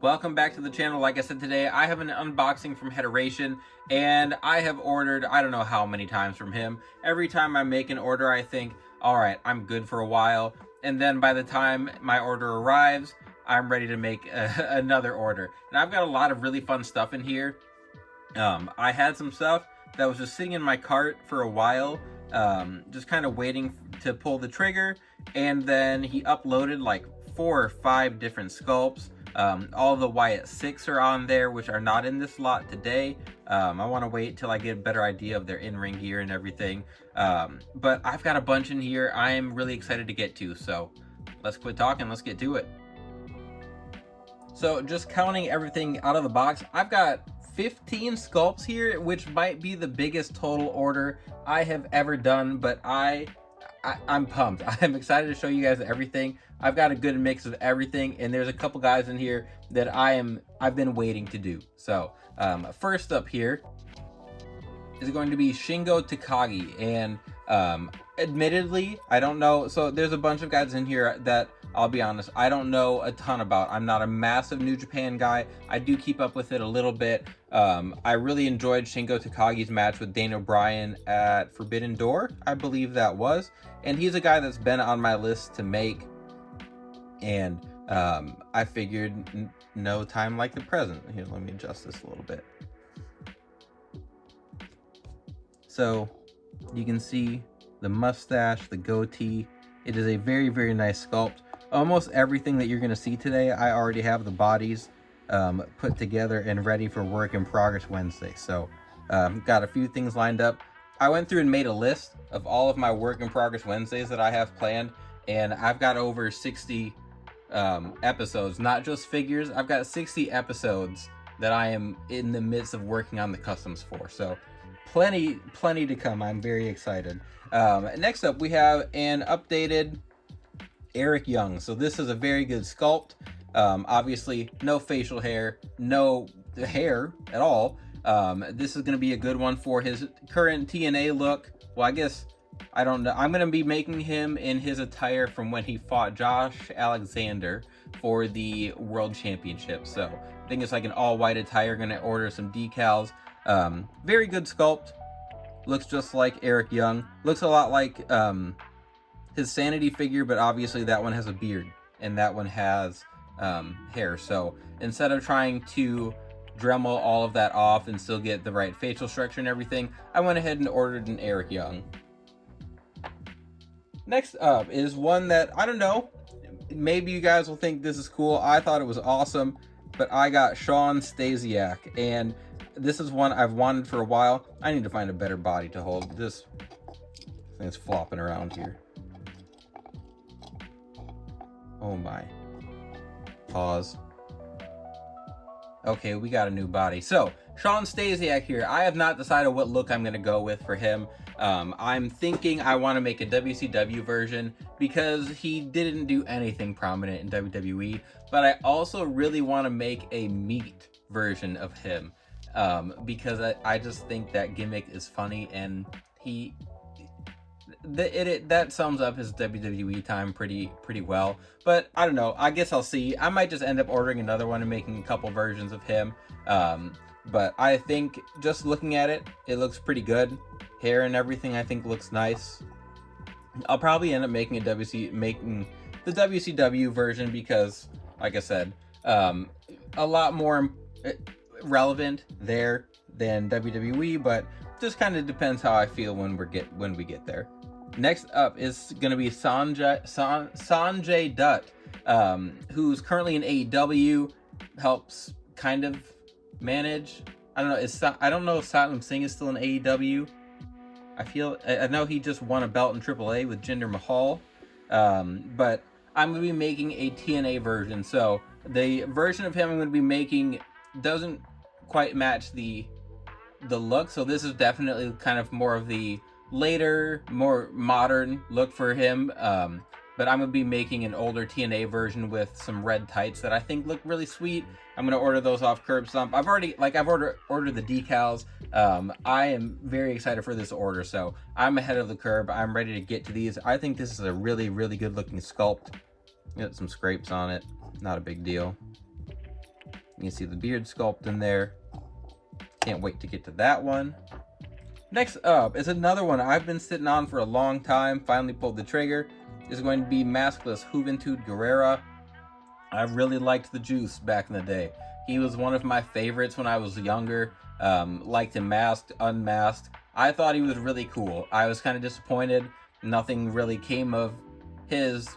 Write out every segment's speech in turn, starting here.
Welcome back to the channel. Like I said, today I have an unboxing from Hederation, and I have ordered I don't know how many times from him. Every time I make an order, I think, all right, I'm good for a while, and then by the time my order arrives, I'm ready to make another order. And I've got a lot of really fun stuff in here. I had some stuff that was just sitting in my cart for a while, just kind of waiting to pull the trigger, and then he uploaded like 4 or 5 different sculpts. All the Wyatt 6 are on there, which are not in this lot today. I want to wait till I get a better idea of their in-ring gear and everything. But I've got a bunch in here I am really excited to get to, so let's quit talking, let's get to it. So just counting everything out of the box, I've got 15 sculpts here, which might be the biggest total order I have ever done, but I'm pumped. I'm excited to show you guys everything. I've got a good mix of everything, and there's a couple guys in here that I've been waiting to do. So first up here is going to be Shingo Takagi, and admittedly, I don't know. So there's a bunch of guys in here that I'll be honest, I don't know a ton about. I'm not a massive New Japan guy. I do keep up with it a little bit. I really enjoyed Shingo Takagi's match with Daniel Bryan at Forbidden Door, I believe that was. And he's a guy that's been on my list to make. And I figured no time like the present. Here, let me adjust this a little bit. So you can see the mustache, the goatee. It is a very, very nice sculpt. Almost everything that you're going to see today, I already have the bodies put together and ready for Work in Progress Wednesday. So got a few things lined up. I went through and made a list of all of my Work in Progress Wednesdays that I have planned, and I've got over 60 episodes, not just figures. I've got 60 episodes that I am in the midst of working on the customs for. So plenty to come. I'm very excited. Next up, we have an updated Eric Young. So this is a very good sculpt. Obviously no facial hair, no hair at all. This is going to be a good one for his current TNA look. Well, I guess, I don't know. I'm going to be making him in his attire from when he fought Josh Alexander for the World Championship. So I think it's like an all-white attire. Going to order some decals. Very good sculpt. Looks just like Eric Young. Looks a lot like his Sanity figure, but obviously that one has a beard and that one has hair. So instead of trying to Dremel all of that off and still get the right facial structure and everything, I went ahead and ordered an Eric Young. Next up is one that, I don't know, maybe you guys will think this is cool. I thought it was awesome, but I got Shawn Stasiak, and this is one I've wanted for a while. I need to find a better body to hold. This thing's flopping around here. Oh my. Pause. Okay, we got a new body. So, Shawn Stasiak here. I have not decided what look I'm going to go with for him. I'm thinking I want to make a WCW version because he didn't do anything prominent in WWE, but I also really want to make a meat version of him because I just think that gimmick is funny, and that sums up his WWE time pretty well. But I don't know, I guess I'll see. I might just end up ordering another one and making a couple versions of him. But I think just looking at it, it looks pretty good. Hair and everything I think looks nice. I'll probably end up making the WCW version because, like I said, a lot more relevant there than WWE, but just kind of depends how I feel when we get there. Next up is going to be Sanjay Dutt, who's currently in AEW, helps kind of manage. I don't know. I don't know if Satnam Singh is still in AEW. I know he just won a belt in AAA with Jinder Mahal, but I'm going to be making a TNA version. So the version of him I'm going to be making doesn't quite match the look. So this is definitely kind of more of the later, more modern look for him. But I'm going to be making an older TNA version with some red tights that I think look really sweet. I'm going to order those off Curb Stomp. I've ordered the decals. I am very excited for this order, so I'm ahead of the curve. I'm ready to get to these. I think this is a really, really good looking sculpt. Got some scrapes on it. Not a big deal. You can see the beard sculpt in there. Can't wait to get to that one. Next up is another one I've been sitting on for a long time. Finally pulled the trigger. Is going to be Maskless Juventud Guerrera. I really liked the Juice back in the day. He was one of my favorites when I was younger. Liked him masked, unmasked. I thought he was really cool. I was kind of disappointed. Nothing really came of his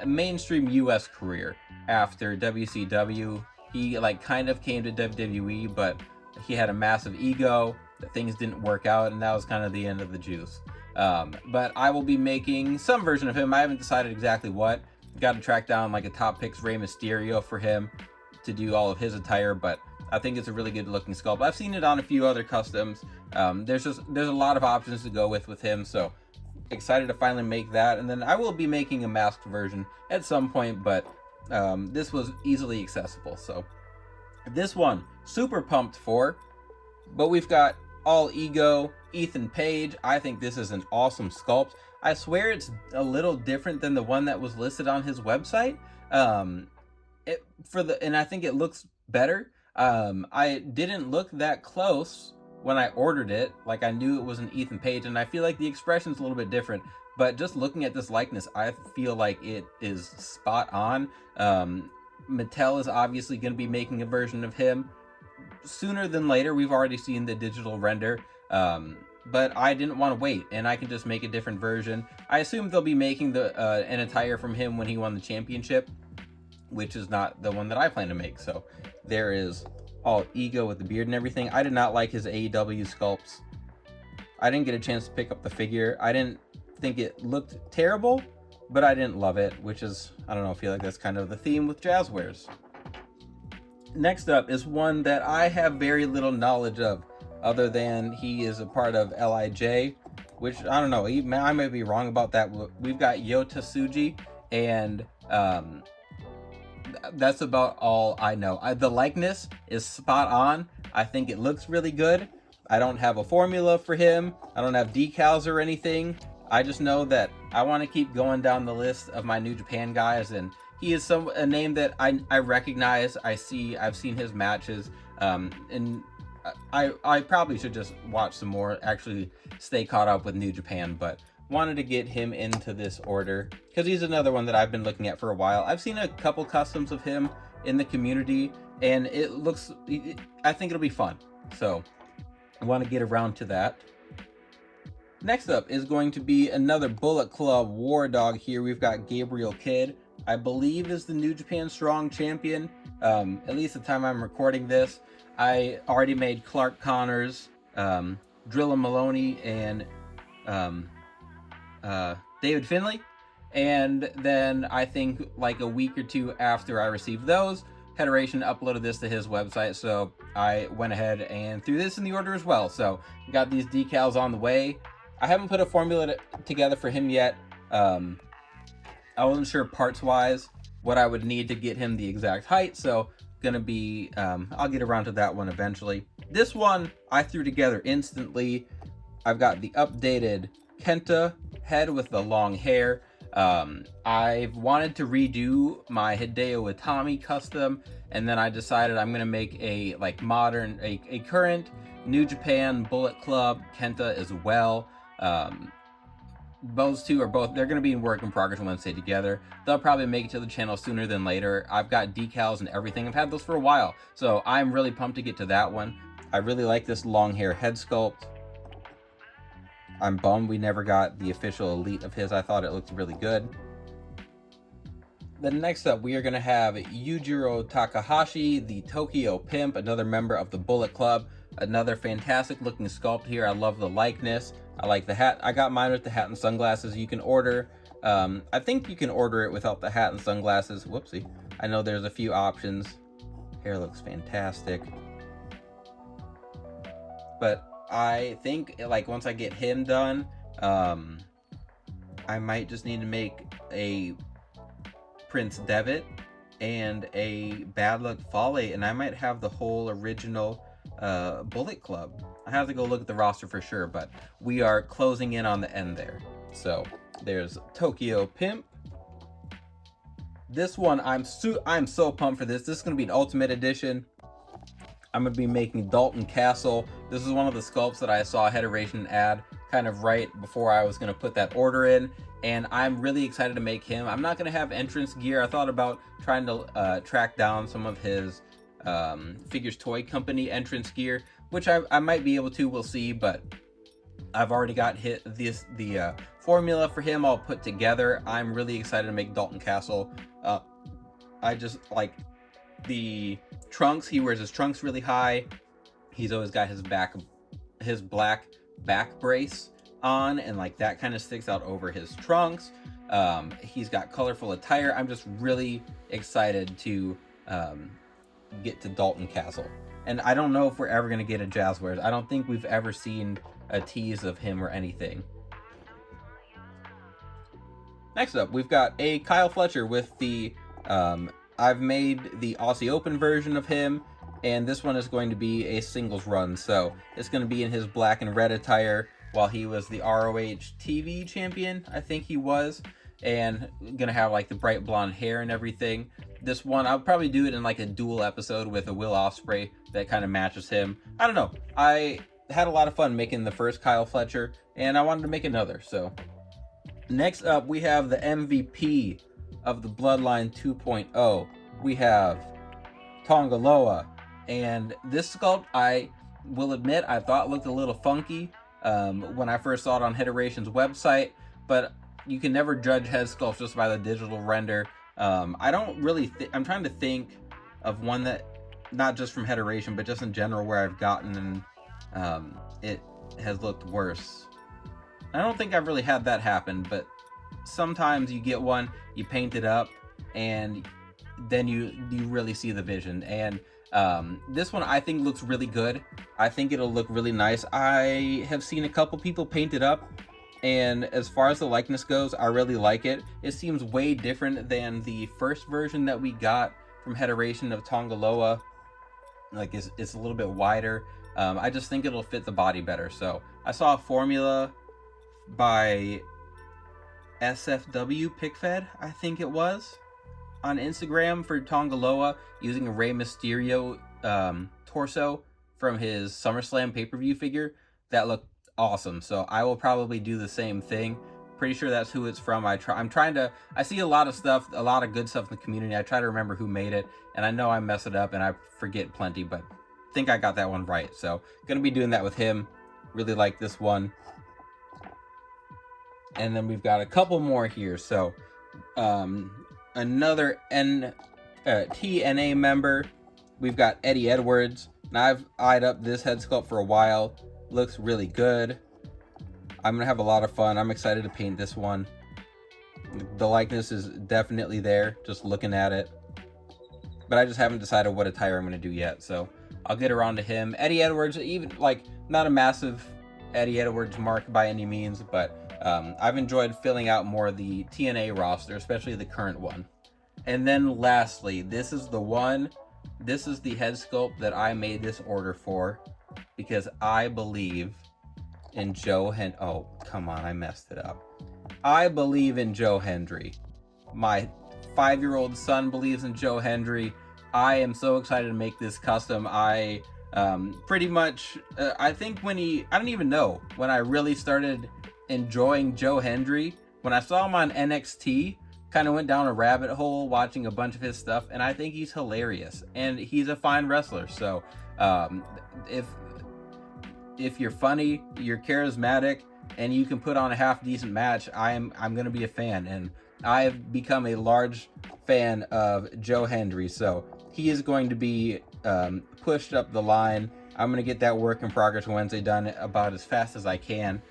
mainstream US career after WCW. He like kind of came to WWE, but he had a massive ego. Things didn't work out, and that was kind of the end of the Juice. But I will be making some version of him. I haven't decided exactly what. Got to track down like a Top Picks Rey Mysterio for him to do all of his attire, but I think it's a really good looking sculpt. I've seen it on a few other customs. There's a lot of options to go with him, so excited to finally make that. And then I will be making a masked version at some point, but this was easily accessible. So this one, super pumped for. But we've got All Ego, Ethan Page. I think this is an awesome sculpt. I swear it's a little different than the one that was listed on his website. And I think it looks better. I didn't look that close when I ordered it. Like, I knew it was an Ethan Page, and I feel like the expression's a little bit different. But just looking at this likeness, I feel like it is spot on. Mattel is obviously going to be making a version of him sooner than later. We've already seen the digital render, but I didn't want to wait, and I can just make a different version. I assume they'll be making an attire from him when he won the championship, which is not the one that I plan to make. So there is All Ego with the beard and everything. I did not like his AEW sculpts. I didn't get a chance to pick up the figure. I didn't think it looked terrible, but I didn't love it, which is, I don't know, I feel like that's kind of the theme with Jazzwares. Next up is one that I have very little knowledge of, other than he is a part of LIJ, which, I don't know, I might be wrong about that. We've got Yota Tsuji, and that's about all I know. The likeness is spot on. I think it looks really good. I don't have a formula for him. I don't have decals or anything. I just know that I want to keep going down the list of my New Japan guys, and he is a name that I recognize. I've seen his matches, and I probably should just watch some more, actually stay caught up with New Japan, but wanted to get him into this order because he's another one that I've been looking at for a while. I've seen a couple customs of him in the community, and I think it'll be fun. So I want to get around to that. Next up is going to be another Bullet Club War Dog here. We've got Gabriel Kidd. I believe is the New Japan Strong Champion, at least the time I'm recording this. I already made Clark Connors, Drilla Maloney, and David Finlay. And then I think like a week or two after I received those, Federation uploaded this to his website, so I went ahead and threw this in the order as well. So got these decals on the way. I haven't put a formula together for him yet. I wasn't sure parts-wise what I would need to get him the exact height, so gonna be, I'll get around to that one eventually. This one I threw together instantly. I've got the updated Kenta head with the long hair. I've wanted to redo my Hideo Itami custom, and then I decided I'm gonna make a modern, a current New Japan Bullet Club Kenta as well. Those two are they're going to be in work in progress when they stay together. They'll probably make it to the channel sooner than later. I've got decals and everything. I've had those for a while, so I'm really pumped to get to that one. I really like this long hair head sculpt. I'm bummed we never got the official Elite of his. I thought it looked really good. Then next up, we are going to have Yujiro Takahashi, the Tokyo Pimp, another member of the Bullet Club. Another fantastic looking sculpt here. I love the likeness. I like the hat. I got mine with the hat and sunglasses. You can order, I think you can order it without the hat and sunglasses. Whoopsie. I know there's a few options. Hair looks fantastic. But I think like once I get him done, I might just need to make a Prince Devitt and a Bad Luck Fale, and I might have the whole original Bullet Club. I have to go look at the roster for sure, but we are closing in on the end there. So there's Tokyo Pimp. This one, I'm so pumped for this. This is going to be an Ultimate Edition. I'm going to be making Dalton Castle. This is one of the sculpts that I saw Hederation add kind of right before I was going to put that order in, and I'm really excited to make him. I'm not going to have entrance gear. I thought about trying to track down some of his Figures Toy Company entrance gear, which I might be able to, we'll see, but I've already got the formula for him all put together. I'm really excited to make Dalton Castle. I just like the trunks. He wears his trunks really high. He's always got his black back brace on, and like that kind of sticks out over his trunks. He's got colorful attire. I'm just really excited to get to Dalton Castle. And I don't know if we're ever going to get a Jazzwares. I don't think we've ever seen a tease of him or anything. Next up, we've got a Kyle Fletcher with the I've made the Aussie Open version of him, and this one is going to be a singles run, so it's going to be in his black and red attire while he was the ROH TV champion, I think he was, and going to have like the bright blonde hair and everything. This one, I'll probably do it in like a dual episode with a Will Ospreay that kind of matches him. I don't know. I had a lot of fun making the first Kyle Fletcher, and I wanted to make another, so. Next up, we have the MVP of the Bloodline 2.0. We have Tanga Loa, and this sculpt, I will admit, I thought looked a little funky when I first saw it on Hederation's website, but you can never judge head sculpts just by the digital render. I don't really I'm trying to think of one that, not just from Hederation, but just in general where I've gotten and it has looked worse. I don't think I've really had that happen, but sometimes you get one, you paint it up, and then you really see the vision. And this one I think looks really good. I think it'll look really nice. I have seen a couple people paint it up, and as far as the likeness goes, I really like it. It seems way different than the first version that we got from Hederation of Tanga Loa. Like it's a little bit wider. I just think it'll fit the body better. So I saw a formula by SFW PickFed, I think it was, on Instagram for Tanga Loa using a Rey Mysterio torso from his SummerSlam pay-per-view figure. That looked awesome, so I will probably do the same thing. Pretty sure that's who it's from. I see a lot of stuff, a lot of good stuff in the community. I try to remember who made it, and I know I mess it up and I forget plenty, but I think I got that one right. So gonna be doing that with him. Really like this one. And then we've got a couple more here. So another TNA member. We've got Eddie Edwards. Now I've eyed up this head sculpt for a while. Looks really good. I'm gonna have a lot of fun. I'm excited to paint this one. The likeness is definitely there, just looking at it. But I just haven't decided what attire I'm gonna do yet, so I'll get around to him. Eddie Edwards, even like not a massive Eddie Edwards mark by any means, but I've enjoyed filling out more of the TNA roster, especially the current one. And then lastly, this is the head sculpt that I made this order for because I believe in Joe Hendry. Oh, come on, I messed it up. I believe in Joe Hendry. My 5-year-old son believes in Joe Hendry. I am so excited to make this custom. I pretty much, I think I don't even know when I really started enjoying Joe Hendry. When I saw him on NXT, kind of went down a rabbit hole watching a bunch of his stuff, and I think he's hilarious and he's a fine wrestler. So if you're funny, you're charismatic, and you can put on a half decent match, I'm gonna be a fan, and I've become a large fan of Joe Hendry. So he is going to be pushed up the line. I'm gonna get that Work in Progress Wednesday done about as fast as I can.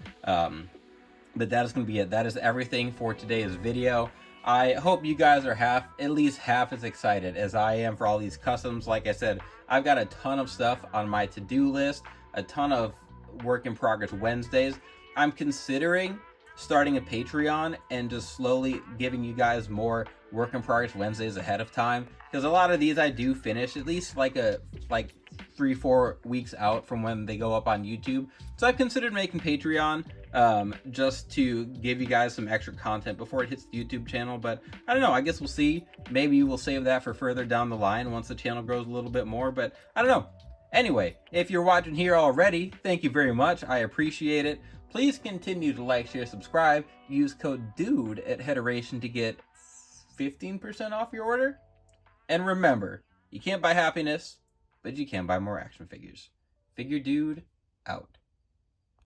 But that is going to be it. That is everything for today's video. I hope you guys are at least half as excited as I am for all these customs. Like I said, I've got a ton of stuff on my to-do list, a ton of Work in Progress Wednesdays. I'm considering starting a Patreon and just slowly giving you guys more Work in Progress Wednesdays ahead of time, because a lot of these I do finish at least like 3-4 weeks out from when they go up on YouTube. So I've considered making Patreon just to give you guys some extra content before it hits the YouTube channel, but I don't know, I guess we'll see. Maybe we'll save that for further down the line once the channel grows a little bit more, but I don't know. Anyway, if you're watching here already, thank you very much. I appreciate it. Please continue to like, share, subscribe. Use code DUDE at Heteration to get 15% off your order. And remember, you can't buy happiness, but you can buy more action figures. Figure Dude out.